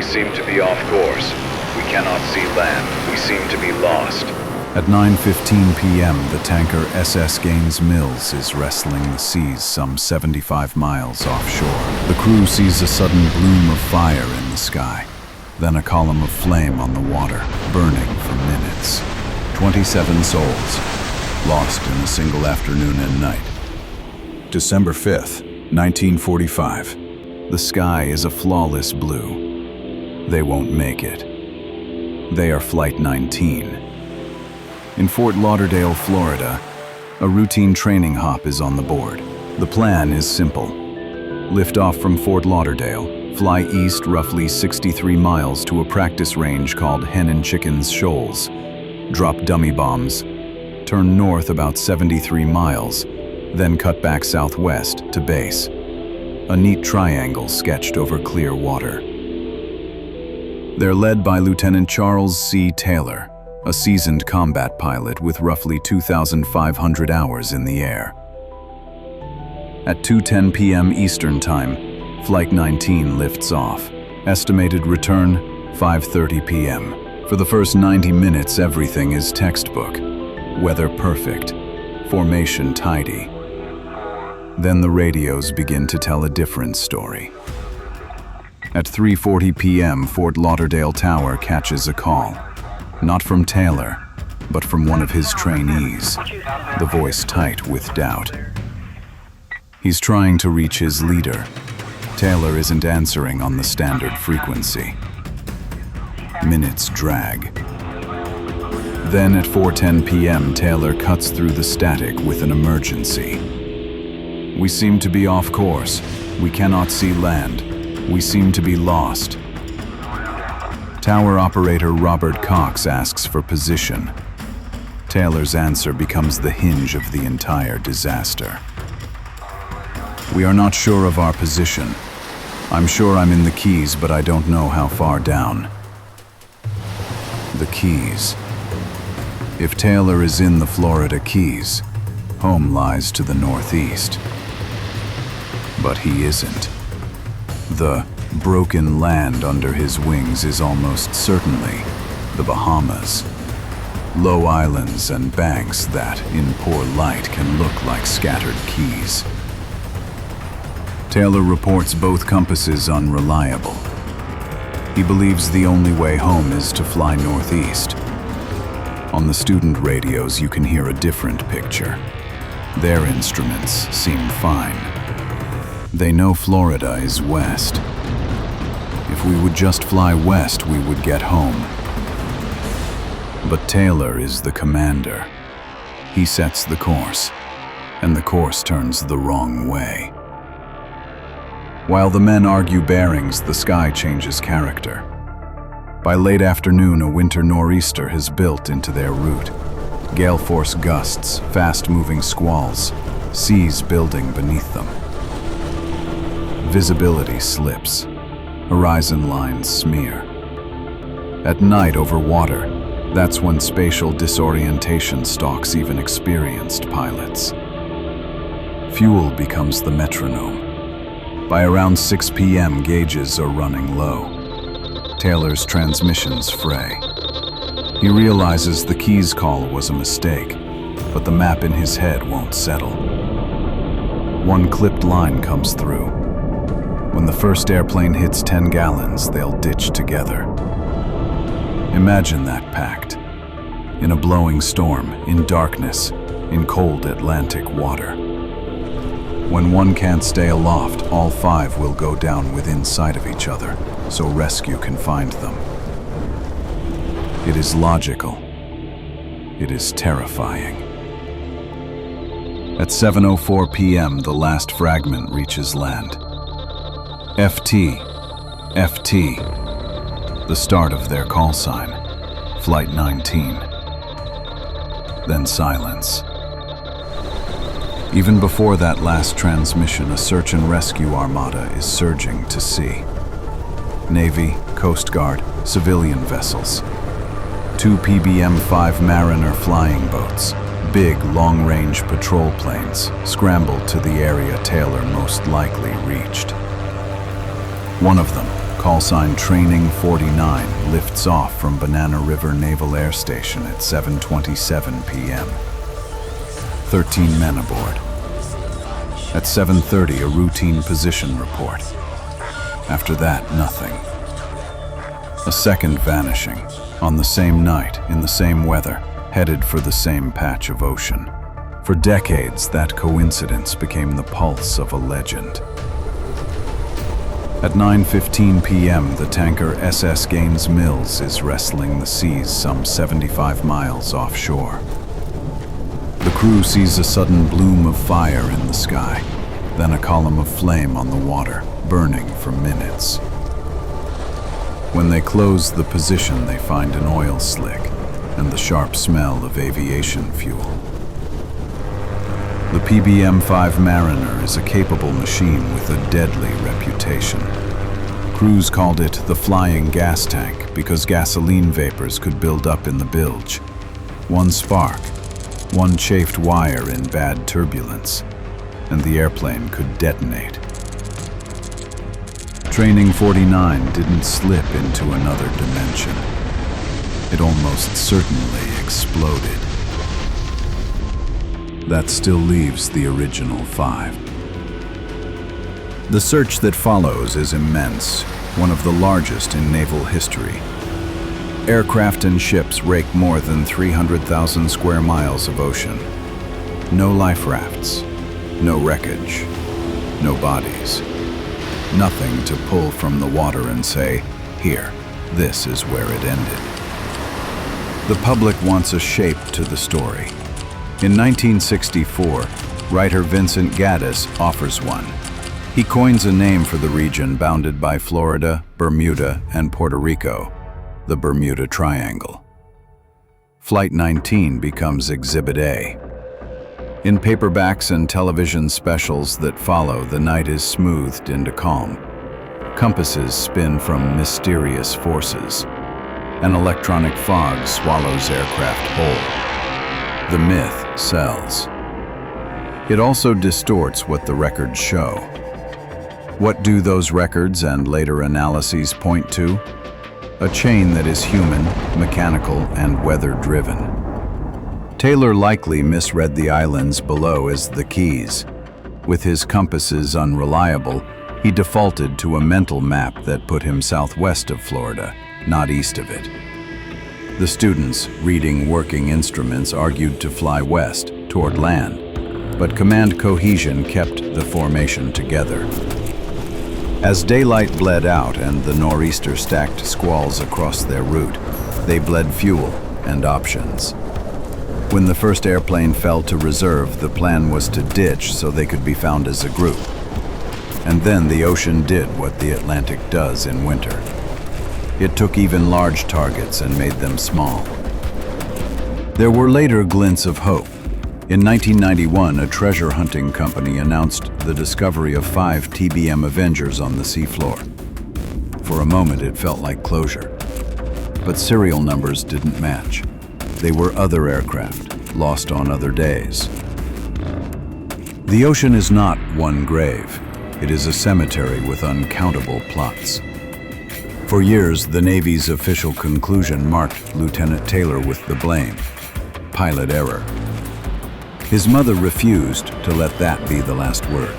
We seem to be off course. We cannot see land. We seem to be lost. At 9:15 p.m., the tanker SS Gaines Mills is wrestling the seas some 75 miles offshore. The crew sees a sudden bloom of fire in the sky, then a column of flame on the water, burning for minutes. 27 souls, lost in a single afternoon and night. December 5th, 1945. The sky is a flawless blue. They won't make it. They are Flight 19. In Fort Lauderdale, Florida, a routine training hop is on the board. The plan is simple. Lift off from Fort Lauderdale, fly east roughly 63 miles to a practice range called Hen and Chickens Shoals, drop dummy bombs, turn north about 73 miles, then cut back southwest to base. A neat triangle sketched over clear water. They're led by Lieutenant Charles C. Taylor, a seasoned combat pilot with roughly 2,500 hours in the air. At 2:10 p.m. Eastern Time, Flight 19 lifts off. Estimated return, 5:30 p.m. For the first 90 minutes, everything is textbook. Weather perfect, formation tidy. Then the radios begin to tell a different story. At 3:40 p.m., Fort Lauderdale Tower catches a call. Not from Taylor, but from one of his trainees, the voice tight with doubt. He's trying to reach his leader. Taylor isn't answering on the standard frequency. Minutes drag. Then at 4:10 p.m., Taylor cuts through the static with an emergency. We seem to be off course. We cannot see land. We seem to be lost. Tower operator Robert Cox asks for position. Taylor's answer becomes the hinge of the entire disaster. We are not sure of our position. I'm sure I'm in the Keys, but I don't know how far down. The Keys. If Taylor is in the Florida Keys, home lies to the northeast. But he isn't. The broken land under his wings is almost certainly the Bahamas. Low islands and banks that, in poor light, can look like scattered keys. Taylor reports both compasses unreliable. He believes the only way home is to fly northeast. On the student radios, you can hear a different picture. Their instruments seem fine. They know Florida is west. If we would just fly west, we would get home. But Taylor is the commander. He sets the course, and the course turns the wrong way. While the men argue bearings, the sky changes character. By late afternoon, a winter nor'easter has built into their route. Gale force gusts, fast-moving squalls, seas building beneath them. Visibility slips. Horizon lines smear. At night over water, that's when spatial disorientation stalks even experienced pilots. Fuel becomes the metronome. By around 6 p.m., gauges are running low. Taylor's transmissions fray. He realizes the Keys call was a mistake, but the map in his head won't settle. One clipped line comes through. When the first airplane hits 10 gallons, they'll ditch together. Imagine that pact. In a blowing storm, in darkness, in cold Atlantic water. When one can't stay aloft, all 5 will go down within sight of each other, so rescue can find them. It is logical. It is terrifying. At 7:04 p.m., the last fragment reaches land. FT, FT, the start of their call sign, Flight 19. Then silence. Even before that last transmission, a search and rescue armada is surging to sea. Navy, Coast Guard, civilian vessels. 2 PBM-5 Mariner flying boats, big long-range patrol planes, scrambled to the area Taylor most likely reached. One of them, call sign Training 49, lifts off from Banana River Naval Air Station at 7:27 p.m. 13 men aboard. At 7:30, a routine position report. After that, nothing. A second vanishing, on the same night, in the same weather, headed for the same patch of ocean. For decades, that coincidence became the pulse of a legend. At 9:15 p.m., the tanker SS Gaines Mills is wrestling the seas some 75 miles offshore. The crew sees a sudden bloom of fire in the sky, then a column of flame on the water, burning for minutes. When they close the position, they find an oil slick and the sharp smell of aviation fuel. The TBM Mariner is a capable machine with a deadly reputation. Crews called it the flying gas tank because gasoline vapors could build up in the bilge. One spark, one chafed wire in bad turbulence, and the airplane could detonate. Training 49 didn't slip into another dimension. It almost certainly exploded. That still leaves the original 5. The search that follows is immense, one of the largest in naval history. Aircraft and ships rake more than 300,000 square miles of ocean. No life rafts, no wreckage, no bodies. Nothing to pull from the water and say, here, this is where it ended. The public wants a shape to the story. In 1964, writer Vincent Gaddis offers one. He coins a name for the region bounded by Florida, Bermuda, and Puerto Rico, the Bermuda Triangle. Flight 19 becomes Exhibit A. In paperbacks and television specials that follow, the night is smoothed into calm. Compasses spin from mysterious forces. An electronic fog swallows aircraft whole. The myth sells. It also distorts what the records show. What do those records and later analyses point to? A chain that is human, mechanical, and weather-driven. Taylor likely misread the islands below as the Keys. With his compasses unreliable, he defaulted to a mental map that put him southwest of Florida, not east of it. The students, reading working instruments, argued to fly west, toward land, but command cohesion kept the formation together. As daylight bled out and the nor'easter stacked squalls across their route, they bled fuel and options. When the first airplane fell to reserve, the plan was to ditch so they could be found as a group. And then the ocean did what the Atlantic does in winter. It took even large targets and made them small. There were later glints of hope. In 1991, a treasure hunting company announced the discovery of 5 TBM Avengers on the seafloor. For a moment, it felt like closure. But serial numbers didn't match. They were other aircraft, lost on other days. The ocean is not one grave. It is a cemetery with uncountable plots. For years, the Navy's official conclusion marked Lieutenant Taylor with the blame: pilot error. His mother refused to let that be the last word.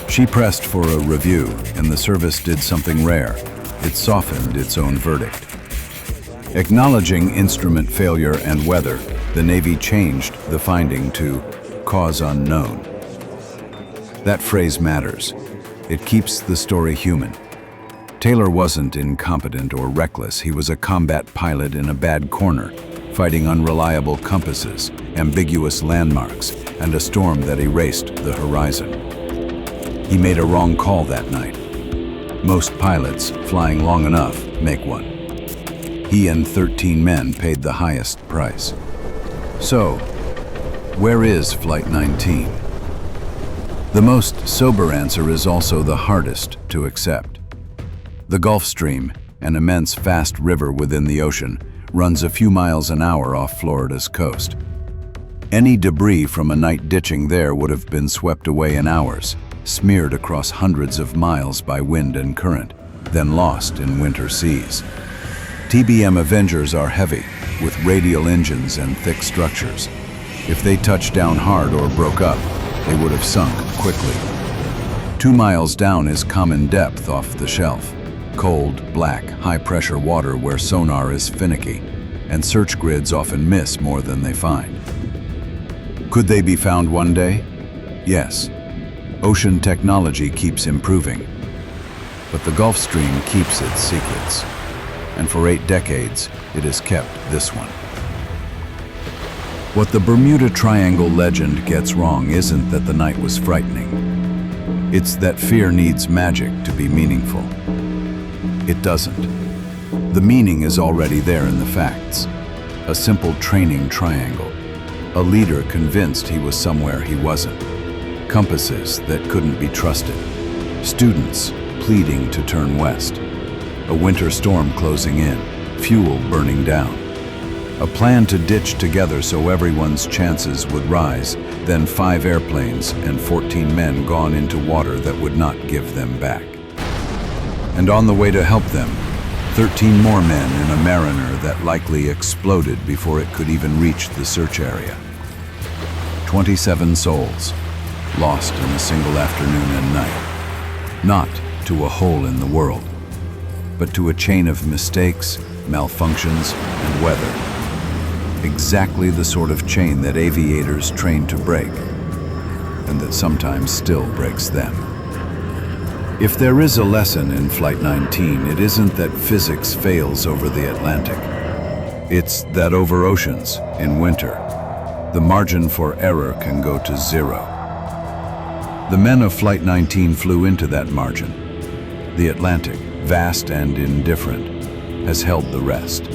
She pressed for a review, and the service did something rare. It softened its own verdict. Acknowledging instrument failure and weather, the Navy changed the finding to cause unknown. That phrase matters. It keeps the story human. Taylor wasn't incompetent or reckless. He was a combat pilot in a bad corner, fighting unreliable compasses, ambiguous landmarks, and a storm that erased the horizon. He made a wrong call that night. Most pilots, flying long enough, make one. He and 13 men paid the highest price. So, where is Flight 19? The most sober answer is also the hardest to accept. The Gulf Stream, an immense fast river within the ocean, runs a few miles an hour off Florida's coast. Any debris from a night ditching there would have been swept away in hours, smeared across hundreds of miles by wind and current. then lost in winter seas. TBM Avengers are heavy, with radial engines and thick structures. If they touched down hard or broke up, they would have sunk quickly. 2 miles down is common depth off the shelf. Cold, black, high-pressure water where sonar is finicky, and search grids often miss more than they find. Could they be found one day? Yes. Ocean technology keeps improving. But the Gulf Stream keeps its secrets. And for 8 decades, it has kept this one. What the Bermuda Triangle legend gets wrong isn't that the night was frightening. It's that fear needs magic to be meaningful. It doesn't. The meaning is already there in the facts. A simple training triangle. A leader convinced he was somewhere he wasn't. Compasses that couldn't be trusted. Students pleading to turn west. A winter storm closing in. Fuel burning down. A plan to ditch together so everyone's chances would rise, then 5 airplanes and 14 men gone into water that would not give them back. And on the way to help them, 13 more men in a Mariner that likely exploded before it could even reach the search area. 27 souls, lost in a single afternoon and night. Not to a hole in the world, but to a chain of mistakes, malfunctions, and weather. Exactly the sort of chain that aviators train to break, and that sometimes still breaks them. If there is a lesson in Flight 19, it isn't that physics fails over the Atlantic. It's that over oceans, in winter, the margin for error can go to 0. The men of Flight 19 flew into that margin. The Atlantic, vast and indifferent, has held the rest.